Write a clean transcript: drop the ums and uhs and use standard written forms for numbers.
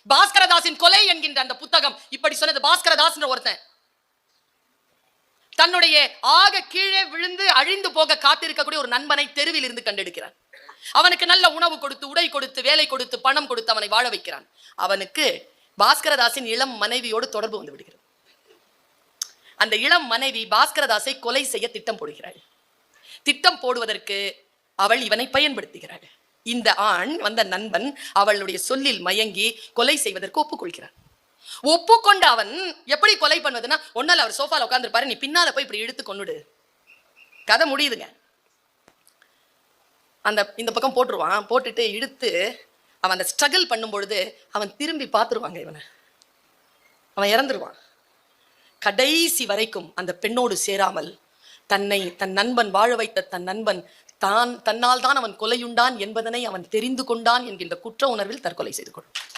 பாஸ்கரதாசின் கொலை என்கின்ற அந்த புத்தகம் இப்படி சொன்னது. பாஸ்கரதாஸ் ஒருத்தன் தன்னுடைய ஆக கீழே விழுந்து அழிந்து போக காத்திருக்கக்கூடிய ஒரு நண்பனை தெருவில் இருந்து கண்டெடுக்கிறான். அவனுக்கு நல்ல உணவு கொடுத்து, உடை கொடுத்து, வேலை கொடுத்து, பணம் கொடுத்து அவனை வாழ வைக்கிறான். அவனுக்கு பாஸ்கரதாசின் இளம் மனைவியோடு தொடர்பு வந்து விடுகிறது. அந்த இளம் மனைவி பாஸ்கரதாசை கொலை செய்ய திட்டம் போடுகிறாள். திட்டம் போடுவதற்கு அவள் இவனை பயன்படுத்துகிறாள். இந்த ஆண் வந்த நண்பன் அவளுடைய சொல்லில் மயங்கி கொலை செய்வதற்கு ஒப்புக்கொள்கிறான். ஒப்புக்கொண்ட அவன் எப்படி கொலை பண்ணுவதுன்னா, ஒன்னால அவர் சோஃபால உட்கார்ந்துருப்பாரு, நீ பின்னால போய் இப்படி இழுத்து கொன்னுடு. கதை முடியுதுங்க. இந்த பக்கம் போட்டுருவான். போட்டுட்டு இழுத்து அவன் அந்த ஸ்ட்ரகிள் பண்ணும் பொழுது அவன் திரும்பி பார்த்துருவாங்க இவனை. அவன் இறந்துருவான். கடைசி வரைக்கும் அந்த பெண்ணோடு சேராமல் தன் நண்பன் வாழ வைத்த தன் நண்பன் தன்னால் தான் அவன் கொலையுண்டான் என்பதனை அவன் தெரிந்து கொண்டான் என்கின்ற குற்ற உணர்வில் தற்கொலை செய்து கொள்வான்.